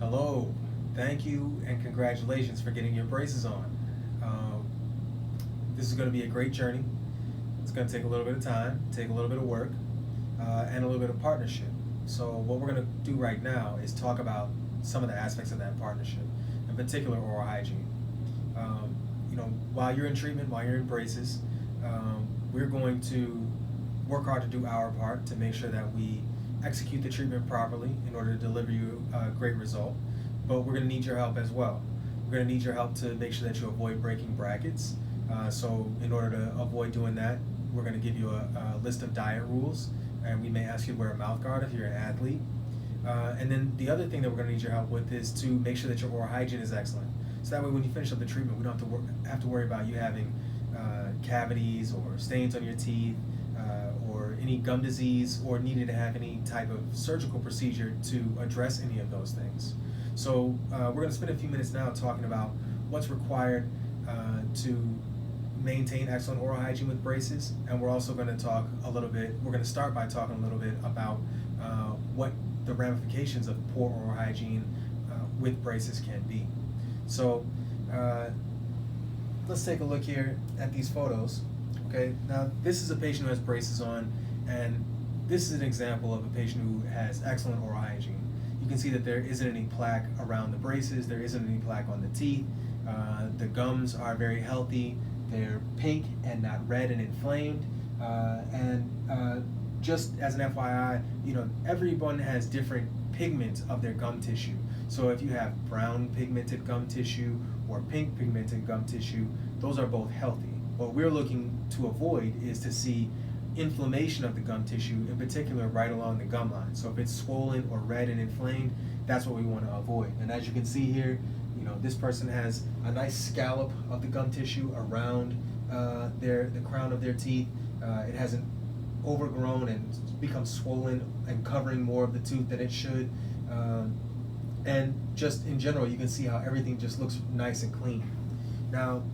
Hello, thank you and congratulations for getting your braces on. This is going to be a great journey. It's going to take a little bit of time, take a little bit of work, and a little bit of partnership. So what we're going to do right now is talk about some of the aspects of that partnership, in particular oral hygiene. While you're in treatment, while you're in braces, we're going to work hard to do our part to make sure that we execute the treatment properly in order to deliver you a great result. But we're going to need your help as well. We're going to need your help to make sure that you avoid breaking brackets. So in order to avoid doing that, we're going to give you a list of diet rules, and we may ask you to wear a mouth guard if you're an athlete. And then the other thing that we're going to need your help with is to make sure that your oral hygiene is excellent. So that way when you finish up the treatment, we don't have to worry about you having cavities or stains on your teeth, or any gum disease, or needing to have any type of surgical procedure to address any of those things. So we're going to spend a few minutes now talking about what's required to maintain excellent oral hygiene with braces, and we're also going to talk a little bit, we're going to start by talking a little bit about what the ramifications of poor oral hygiene with braces can be. So let's take a look here at these photos. Okay, now this is a patient who has braces on, and this is an example of a patient who has excellent oral hygiene. You can see that there isn't any plaque around the braces, there isn't any plaque on the teeth, the gums are very healthy, they're pink and not red and inflamed, and just as an FYI, everyone has different pigment of their gum tissue. So if you have brown pigmented gum tissue or pink pigmented gum tissue, those are both healthy. What we're looking to avoid is to see inflammation of the gum tissue, in particular right along the gum line. So if it's swollen or red and inflamed, that's what we want to avoid. And as you can see here, this person has a nice scallop of the gum tissue around the crown of their teeth. It hasn't overgrown and become swollen and covering more of the tooth than it should. And just in general, you can see how everything just looks nice and clean. Now,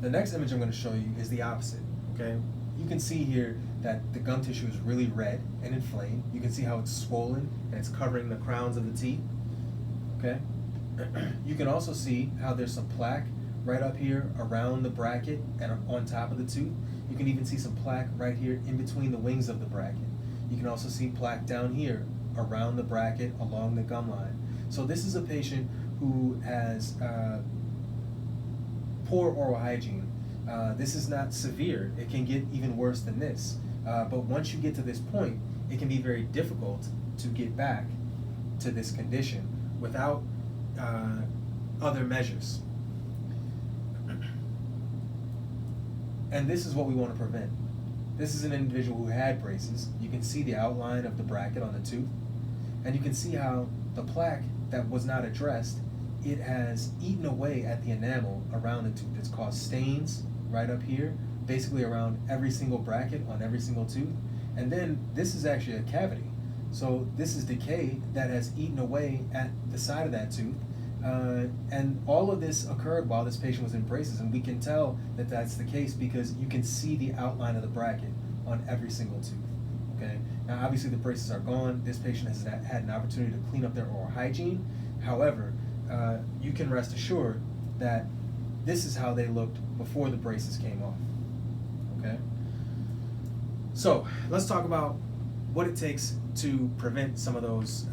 the next image I'm going to show you is the opposite. Okay, you can see here that the gum tissue is really red and inflamed. You can see how it's swollen and it's covering the crowns of the teeth. Okay, you can also see how there's some plaque right up here around the bracket and on top of the tooth. You can even see some plaque right here in between the wings of the bracket. You can also see plaque down here around the bracket along the gum line. So this is a patient who has poor oral hygiene. This is not severe. It can get even worse than this. But once you get to this point, it can be very difficult to get back to this condition without other measures. And this is what we want to prevent. This is an individual who had braces. You can see the outline of the bracket on the tooth, and you can see how the plaque that was not addressed, it has eaten away at the enamel around the tooth. It's caused stains right up here, basically around every single bracket on every single tooth. And then this is actually a cavity. So this is decay that has eaten away at the side of that tooth. And all of this occurred while this patient was in braces, and we can tell that that's the case because you can see the outline of the bracket on every single tooth. Okay. Now, obviously, the braces are gone. This patient has had an opportunity to clean up their oral hygiene. However, you can rest assured that this is how they looked before the braces came off. Okay. So let's talk about what it takes to prevent some of those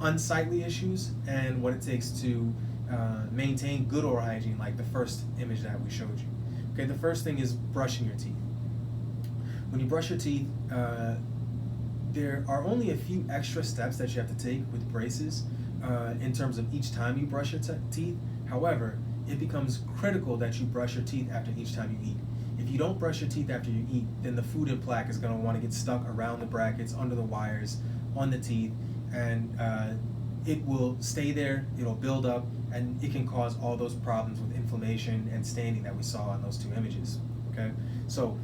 unsightly issues and what it takes to maintain good oral hygiene, like the first image that we showed you. Okay, the first thing is brushing your teeth. When you brush your teeth, there are only a few extra steps that you have to take with braces in terms of each time you brush your teeth. However, it becomes critical that you brush your teeth after each time you eat. If you don't brush your teeth after you eat, then the food and plaque is going to want to get stuck around the brackets, under the wires, on the teeth, and it will stay there, it'll build up, and it can cause all those problems with inflammation and staining that we saw in those two images. Okay, so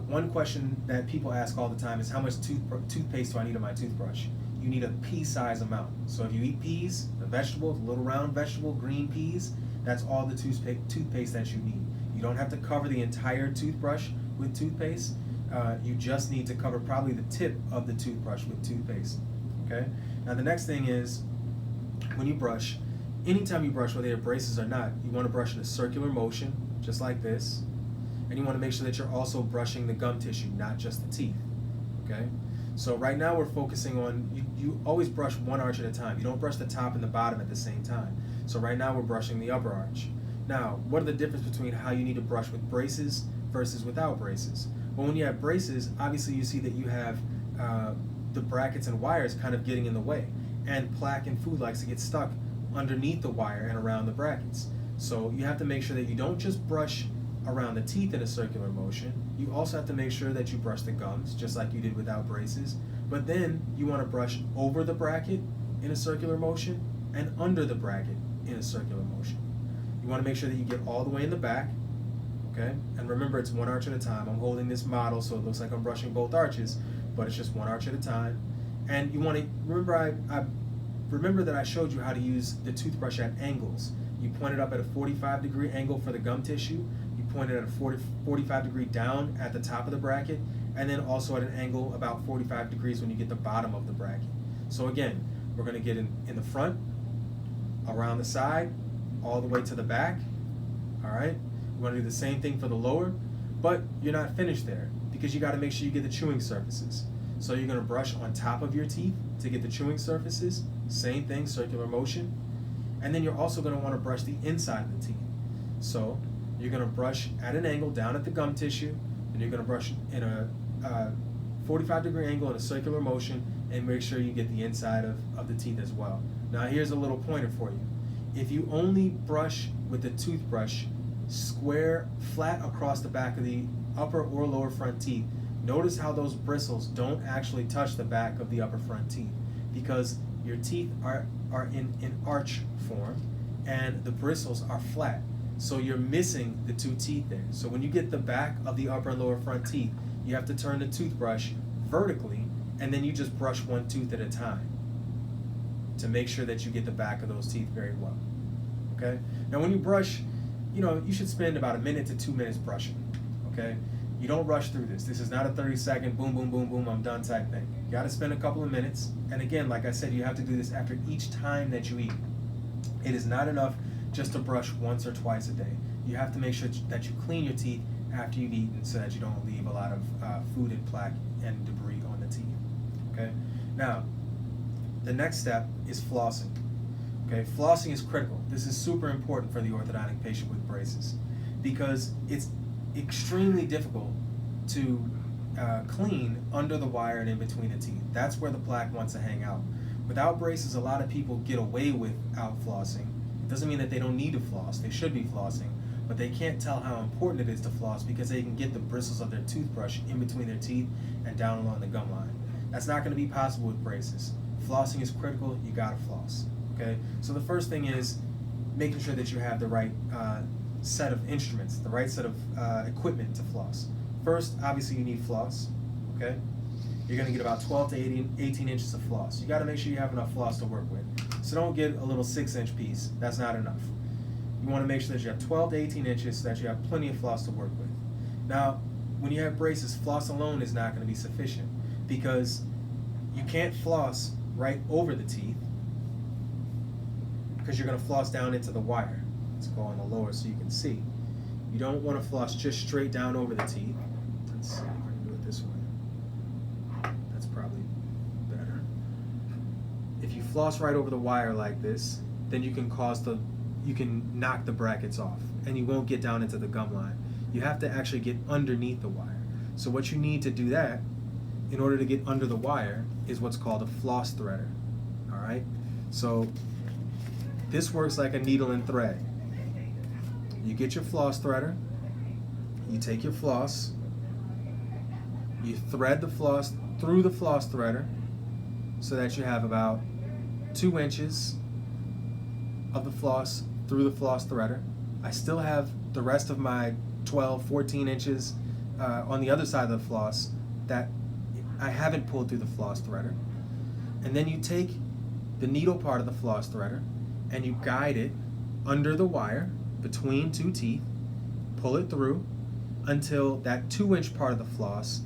one question that people ask all the time is, how much toothpaste do I need on my toothbrush? You need a pea-size amount. So if you eat peas, a vegetable, a little round vegetable, green peas, that's all the toothpaste that you need. You don't have to cover the entire toothbrush with toothpaste. You just need to cover probably the tip of the toothbrush with toothpaste. Okay. Now the next thing is, when you brush, anytime you brush, whether you have braces or not, you want to brush in a circular motion, just like this. And you want to make sure that you're also brushing the gum tissue, not just the teeth, okay? So right now we're focusing on, you always brush one arch at a time. You don't brush the top and the bottom at the same time. So right now we're brushing the upper arch. Now, what are the difference between how you need to brush with braces versus without braces? Well, when you have braces, obviously you see that you have the brackets and wires kind of getting in the way. And plaque and food likes to get stuck underneath the wire and around the brackets. So you have to make sure that you don't just brush around the teeth in a circular motion. You also have to make sure that you brush the gums, just like you did without braces. But then you want to brush over the bracket in a circular motion and under the bracket in a circular motion. You want to make sure that you get all the way in the back, okay? And remember, it's one arch at a time. I'm holding this model so it looks like I'm brushing both arches, but it's just one arch at a time. And you want to remember that I showed you how to use the toothbrush at angles. You point it up at a 45-degree angle for the gum tissue. You point it at a 45-degree down at the top of the bracket, and then also at an angle about 45 degrees when you get the bottom of the bracket. So again, we're going to get in the front, around the side, all the way to the back. All right? We want to do the same thing for the lower, but you're not finished there because you got to make sure you get the chewing surfaces. So you're going to brush on top of your teeth to get the chewing surfaces. Same thing, circular motion. And then you're also going to want to brush the inside of the teeth. So you're going to brush at an angle down at the gum tissue, and you're going to brush in a 45-degree angle in a circular motion, and make sure you get the inside of the teeth as well. Now here's a little pointer for you. If you only brush with the toothbrush square, flat across the back of the upper or lower front teeth, notice how those bristles don't actually touch the back of the upper front teeth, because your teeth are in arch form and the bristles are flat. So you're missing the two teeth there. So when you get the back of the upper and lower front teeth, you have to turn the toothbrush vertically, and then you just brush one tooth at a time to make sure that you get the back of those teeth very well. Okay? Now when you brush, you should spend about 1 minute to 2 minutes brushing. Okay? You don't rush through this. This is not a 30-second boom, boom, boom, boom, I'm done type thing. You got to spend a couple of minutes. And again, like I said, you have to do this after each time that you eat. It is not enough just to brush once or twice a day. You have to make sure that you clean your teeth after you've eaten so that you don't leave a lot of food and plaque and debris on the teeth. Okay? Now, the next step is flossing. Okay? Flossing is critical. This is super important for the orthodontic patient with braces because it's extremely difficult to clean under the wire and in between the teeth. That's where the plaque wants to hang out. Without braces, a lot of people get away without flossing. It doesn't mean that they don't need to floss. They should be flossing, but they can't tell how important it is to floss because they can get the bristles of their toothbrush in between their teeth and down along the gum line. That's not going to be possible with braces. Flossing is critical. You got to floss. Okay? So the first thing is making sure that you have the right set of instruments, the right set of equipment to floss. First, obviously you need floss, okay? You're gonna get about 12 to 18 inches of floss. You gotta make sure you have enough floss to work with. So don't get a little 6-inch piece, that's not enough. You wanna make sure that you have 12 to 18 inches so that you have plenty of floss to work with. Now, when you have braces, floss alone is not gonna be sufficient because you can't floss right over the teeth because you're gonna floss down into the wire. Let's go on the lower so you can see. You don't want to floss just straight down over the teeth. Let's see if I can do it this way. That's probably better. If you floss right over the wire like this, then you can knock the brackets off and you won't get down into the gum line. You have to actually get underneath the wire. So what you need to do that in order to get under the wire is what's called a floss threader. All right? So this works like a needle and thread. You get your floss threader, you take your floss, you thread the floss through the floss threader so that you have about 2 inches of the floss through the floss threader. I still have the rest of my 12, 14 inches on the other side of the floss that I haven't pulled through the floss threader. And then you take the needle part of the floss threader and you guide it under the wire between 2 teeth, pull it through until that 2-inch part of the floss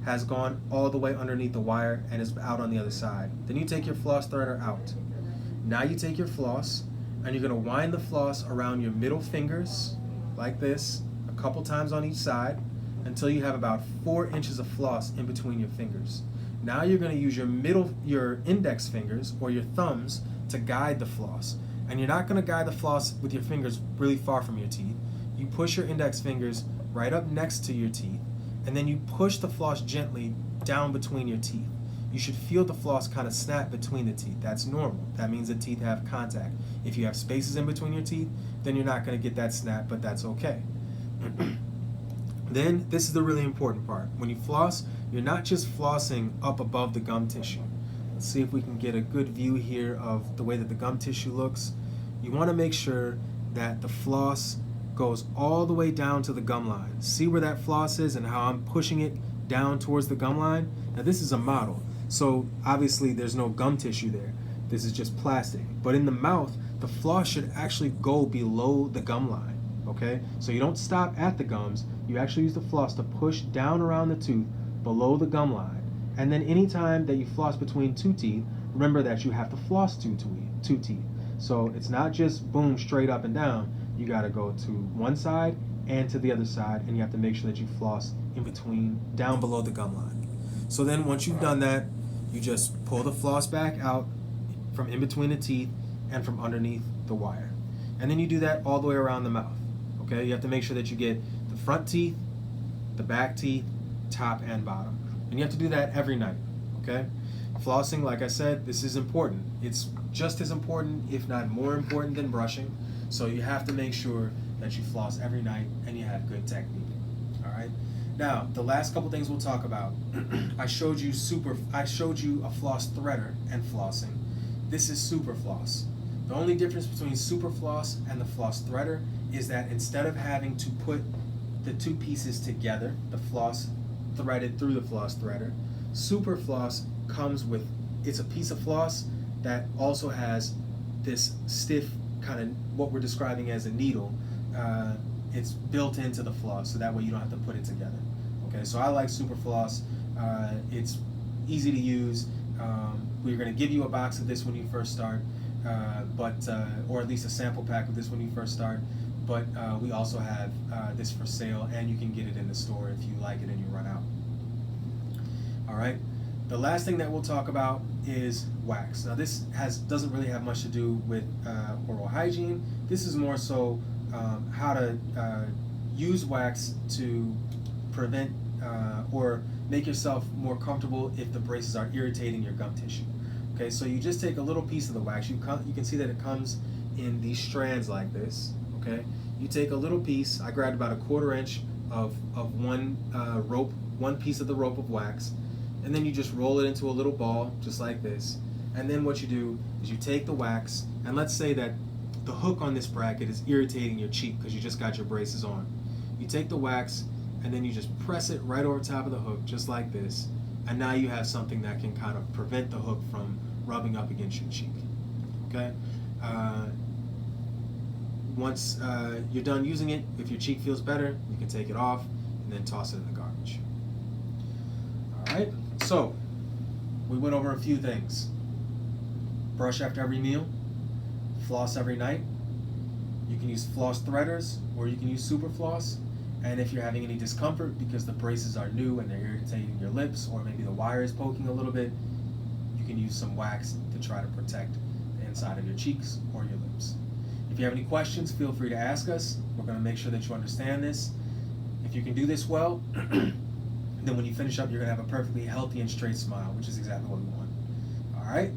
has gone all the way underneath the wire and is out on the other side. Then you take your floss threader out. Now you take your floss and you're gonna wind the floss around your middle fingers like this, a couple times on each side, until you have about 4 inches of floss in between your fingers. Now you're gonna use your index fingers or your thumbs to guide the floss. And you're not gonna guide the floss with your fingers really far from your teeth. You push your index fingers right up next to your teeth, and then you push the floss gently down between your teeth. You should feel the floss kind of snap between the teeth. That's normal. That means the teeth have contact. If you have spaces in between your teeth, then you're not gonna get that snap, but that's okay. Then, this is the really important part. When you floss, you're not just flossing up above the gum tissue. Let's see if we can get a good view here of the way that the gum tissue looks. You want to make sure that the floss goes all the way down to the gum line. See where that floss is and how I'm pushing it down towards the gum line? Now this is a model, so obviously there's no gum tissue there. This is just plastic. But in the mouth, the floss should actually go below the gum line, okay? So you don't stop at the gums, you actually use the floss to push down around the tooth below the gum line. And then anytime that you floss between two teeth, remember that you have to floss two teeth. So it's not just boom, straight up and down. You gotta go to one side and to the other side, and you have to make sure that you floss in between, down below the gum line. So then once you've done that, you just pull the floss back out from in between the teeth and from underneath the wire. And then you do that all the way around the mouth, okay? You have to make sure that you get the front teeth, the back teeth, top and bottom. And you have to do that every night, okay? Flossing, like I said, this is important. It's just as important, if not more important than brushing. So you have to make sure that you floss every night and you have good technique, all right? Now, the last couple things we'll talk about. I showed you a floss threader and flossing. This is super floss. The only difference between super floss and the floss threader is that instead of having to put the two pieces together, the floss threaded through the floss threader, super floss comes with, it's a piece of floss that also has this stiff kind of what we're describing as a needle. It's built into the floss, so that way you don't have to put it together. Okay, so I like super floss. It's easy to use. We're going to give you a box of this when you first start, or at least a sample pack of this when you first start. But we also have this for sale, and you can get it in the store if you like it and you run out. All right. The last thing that we'll talk about is wax. Now this doesn't really have much to do with oral hygiene. This is more so how to use wax to prevent or make yourself more comfortable if the braces are irritating your gum tissue. Okay, so you just take a little piece of the wax. You can see that it comes in these strands like this. Okay, you take a little piece. I grabbed about a 1/4 inch of one rope, one piece of the rope of wax, and then you just roll it into a little ball just like this. And then what you do is you take the wax, and let's say that the hook on this bracket is irritating your cheek because you just got your braces on. You take the wax and then you just press it right over top of the hook just like this, and now you have something that can kind of prevent the hook from rubbing up against your cheek. Okay. Once you're done using it, if your cheek feels better, you can take it off and then toss it in the garbage. All right, so we went over a few things. Brush after every meal, floss every night. You can use floss threaders or you can use super floss. And if you're having any discomfort because the braces are new and they're irritating your lips, or maybe the wire is poking a little bit, you can use some wax to try to protect the inside of your cheeks or your lips. If you have any questions, feel free to ask us. We're going to make sure that you understand this. If you can do this well, then when you finish up, you're going to have a perfectly healthy and straight smile, which is exactly what we want. All right?